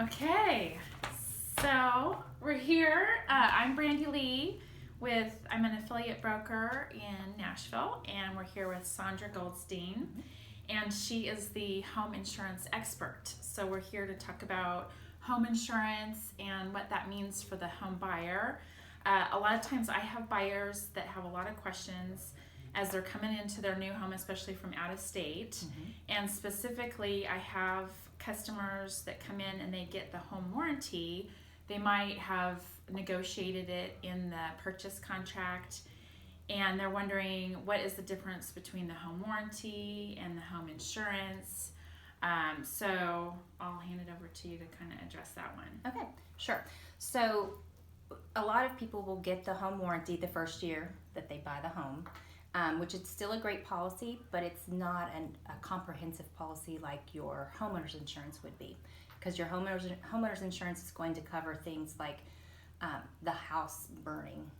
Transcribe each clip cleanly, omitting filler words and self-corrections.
Okay, so we're here. I'm Brandy Lee I'm an affiliate broker in Nashville, and we're here with Sondra Goldstein, and she is the home insurance expert. So we're here to talk about home insurance and what that means for the home buyer. A lot of times I have buyers that have a lot of questions as they're coming into their new home, especially from out of state. And specifically, I have customers that come in and they get the home warranty. They might have negotiated it in the purchase contract, and they're wondering what is the difference between the home warranty and the home insurance. So I'll hand it over to you to kind of address that one. Okay, sure. So a lot of people will get the home warranty the first year that they buy the home, which is still a great policy, but it's not a comprehensive policy like your homeowner's insurance would be, because your homeowner's insurance is going to cover things like the house burning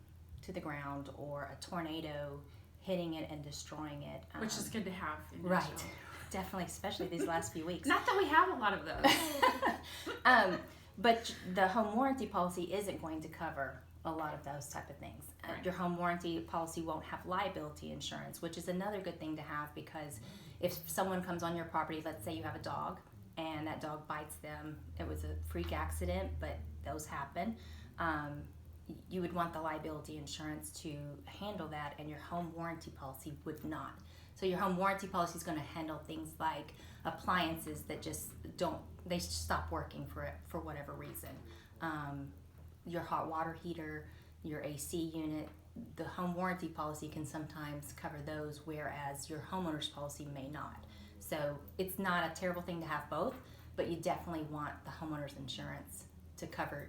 to the ground or a tornado hitting it and destroying it. Which is good to have in Right, Nashville. definitely, especially these last few weeks. Not that we have a lot of those. But the home warranty policy isn't going to cover a lot of those type of things. Right. Your home warranty policy won't have liability insurance, which is another good thing to have, because if someone comes on your property, let's say you have a dog and that dog bites them, it was a freak accident, but those happen. You would want the liability insurance to handle that, and your home warranty policy would not. So your home warranty policy is going to handle things like appliances that just they stop working for whatever reason. Your hot water heater, your AC unit, the home warranty policy can sometimes cover those, whereas your homeowner's policy may not. So it's not a terrible thing to have both, but you definitely want the homeowner's insurance to cover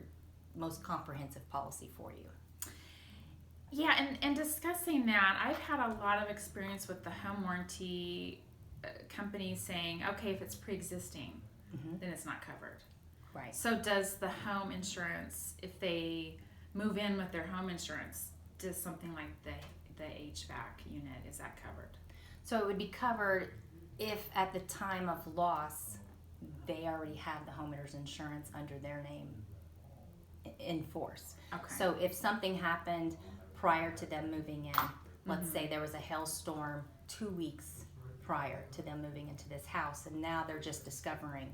most comprehensive policy for you. Yeah, and discussing that, I've had a lot of experience with the home warranty companies saying, okay, if it's pre-existing, then it's not covered. Right. So does the home insurance, if they move in with their home insurance, does something like the HVAC unit, is that covered? So it would be covered if at the time of loss, they already have the homeowner's insurance under their name in force. Okay. So if something happened prior to them moving in, let's say there was a hailstorm 2 weeks prior to them moving into this house, and now they're just discovering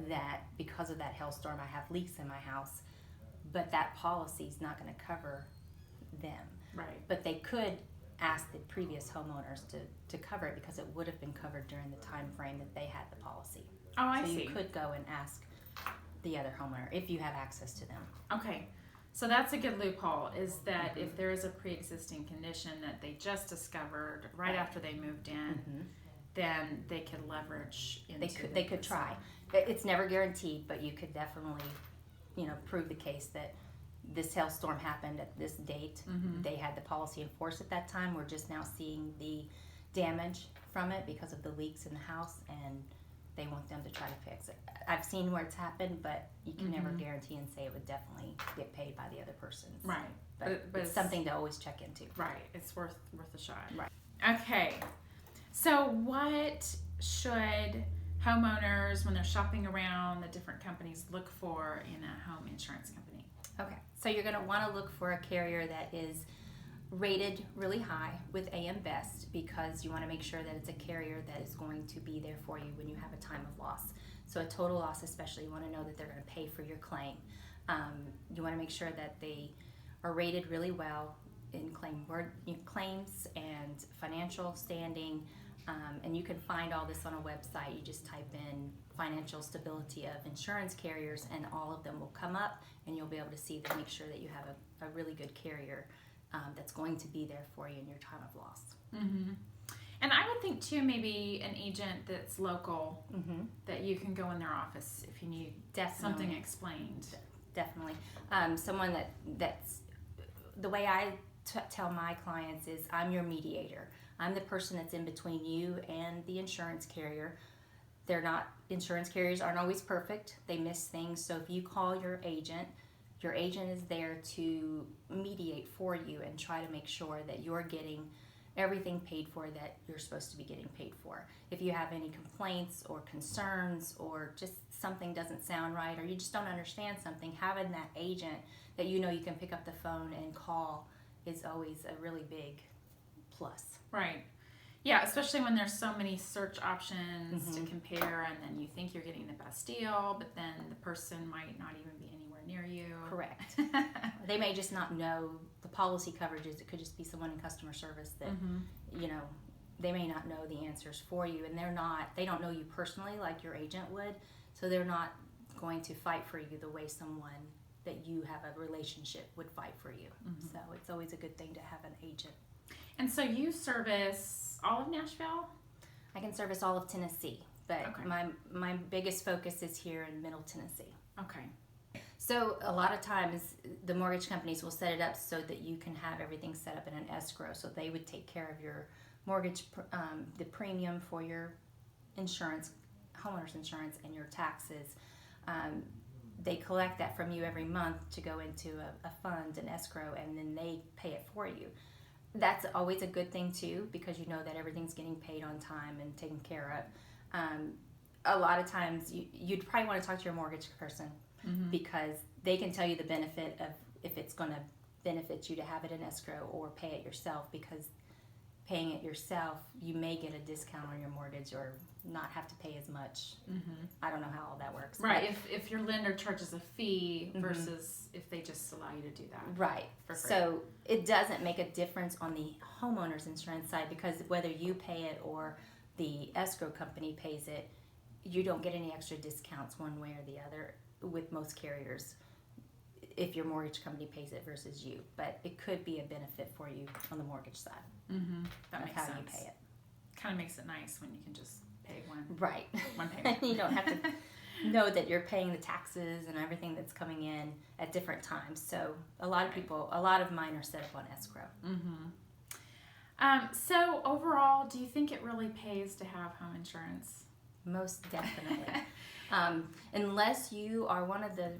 that because of that hailstorm I have leaks in my house, but that policy is not going to cover them. Right. But they could ask the previous homeowners to cover it, because it would have been covered during the time frame that they had the policy. Oh, I so see. You could go and ask the other homeowner if you have access to them. Okay. So that's a good loophole, is that if there is a pre-existing condition that they just discovered right after they moved in, then they could leverage into They could try. It's never guaranteed, but you could definitely, prove the case that this hailstorm happened at this date. They had the policy in force at that time. We're just now seeing the damage from it because of the leaks in the house, and they want them to try to fix it. I've seen where it's happened, but you can never guarantee and say it would definitely get paid by the other person. Right. But it's something to always check into. Right. It's worth a shot. Right. Okay. So what should homeowners, when they're shopping around the different companies, look for in a home insurance company? Okay. So you're going to want to look for a carrier that is rated really high with AM Best, because you want to make sure that it's a carrier that is going to be there for you when you have a time of loss. So a total loss especially, you want to know that they're going to pay for your claim. You want to make sure that they are rated really well in claims and financial standing, and you can find all this on a website. You just type in financial stability of insurance carriers, and all of them will come up, and you'll be able to see to make sure that you have a really good carrier that's going to be there for you in your time of loss. And I would think too, maybe an agent that's local, that you can go in their office if you need something explained. Definitely. Someone that's the way I tell my clients is, I'm your mediator. I'm the person that's in between you and the insurance carrier. Insurance carriers aren't always perfect. They miss things. So if you call your agent is there to mediate for you and try to make sure that you're getting everything paid for that you're supposed to be getting paid for. If you have any complaints or concerns or just something doesn't sound right or you just don't understand something, having that agent that you know you can pick up the phone and call is always a really big plus. Right. Yeah, especially when there's so many search options to compare, and then you think you're getting the best deal, but then the person might not even be anywhere near you. Correct. They may just not know the policy coverages. It could just be someone in customer service that, you know, they may not know the answers for you, and they don't know you personally like your agent would, so they're not going to fight for you the way someone that you have a relationship would fight for you. So it's always a good thing to have an agent. And so you service all of Nashville? I can service all of Tennessee, but my biggest focus is here in Middle Tennessee. Okay. So a lot of times the mortgage companies will set it up so that you can have everything set up in an escrow. So they would take care of your mortgage, the premium for your insurance, homeowner's insurance, and your taxes. They collect that from you every month to go into a fund, an escrow, and then they pay it for you. That's always a good thing too, because you know that everything's getting paid on time and taken care of. A lot of times you'd probably want to talk to your mortgage person because they can tell you the benefit of if it's going to benefit you to have it in escrow or pay it yourself, because paying it yourself, you may get a discount on your mortgage or not have to pay as much. I don't know how all that works. Right, if your lender charges a fee versus if they just allow you to do that. Right. So it doesn't make a difference on the homeowner's insurance side, because whether you pay it or the escrow company pays it, you don't get any extra discounts one way or the other with most carriers if your mortgage company pays it versus you. But it could be a benefit for you on the mortgage side. That makes how sense. you pay it. Kind of makes it nice when you can just pay one payment. You don't have to know that you're paying the taxes and everything that's coming in at different times. So a lot of people, a lot of mine are set up on escrow. So overall, do you think it really pays to have home insurance? Most definitely. Unless you are one of the,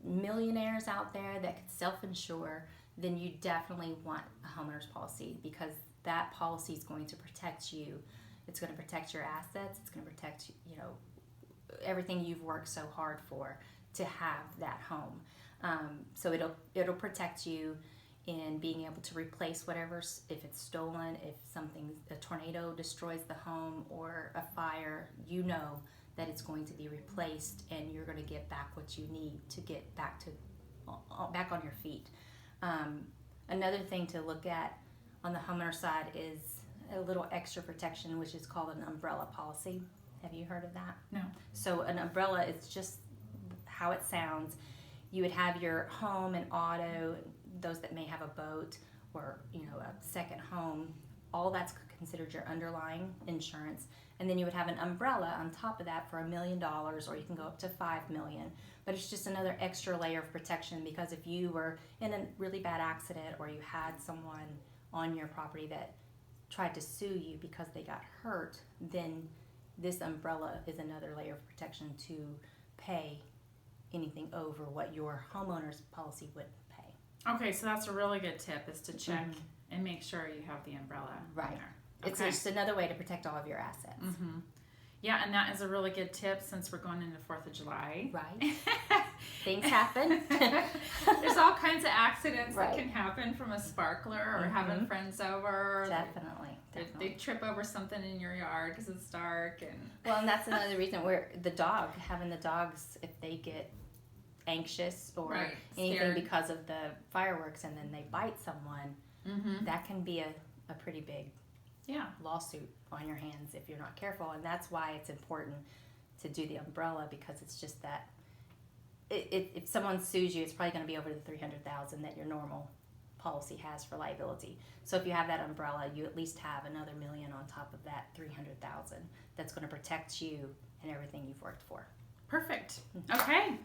millionaires out there that could self-insure, then you definitely want a homeowner's policy, because that policy is going to protect you. It's going to protect your assets. It's going to protect, everything you've worked so hard for to have that home. So it'll protect you in being able to replace whatever's, if it's stolen, if a tornado destroys the home or a fire, that it's going to be replaced and you're going to get back what you need to get back on your feet. Another thing to look at on the homeowner side is a little extra protection, which is called an umbrella policy. Have you heard of that? No. So an umbrella is just how it sounds. You would have your home and auto, those that may have a boat or a second home, all that's considered your underlying insurance. And then you would have an umbrella on top of that for $1 million, or you can go up to $5 million. But it's just another extra layer of protection, because if you were in a really bad accident or you had someone on your property that tried to sue you because they got hurt, then this umbrella is another layer of protection to pay anything over what your homeowner's policy would pay. Okay, so that's a really good tip, is to check and make sure you have the umbrella right there. It's just another way to protect all of your assets. Yeah, and that is a really good tip since we're going into 4th of July. Right. Things happen. There's all kinds of accidents that can happen from a sparkler or having friends over. Definitely. They trip over something in your yard because it's dark. And that's another reason where having the dogs, if they get anxious or anything scared because of the fireworks and then they bite someone, that can be a pretty big lawsuit on your hands if you're not careful. And that's why it's important to do the umbrella, because it's just that if someone sues you, it's probably going to be over the $300,000 that your normal policy has for liability. So if you have that umbrella, you at least have another $1 million on top of that $300,000 that's going to protect you and everything you've worked for. Perfect. Okay.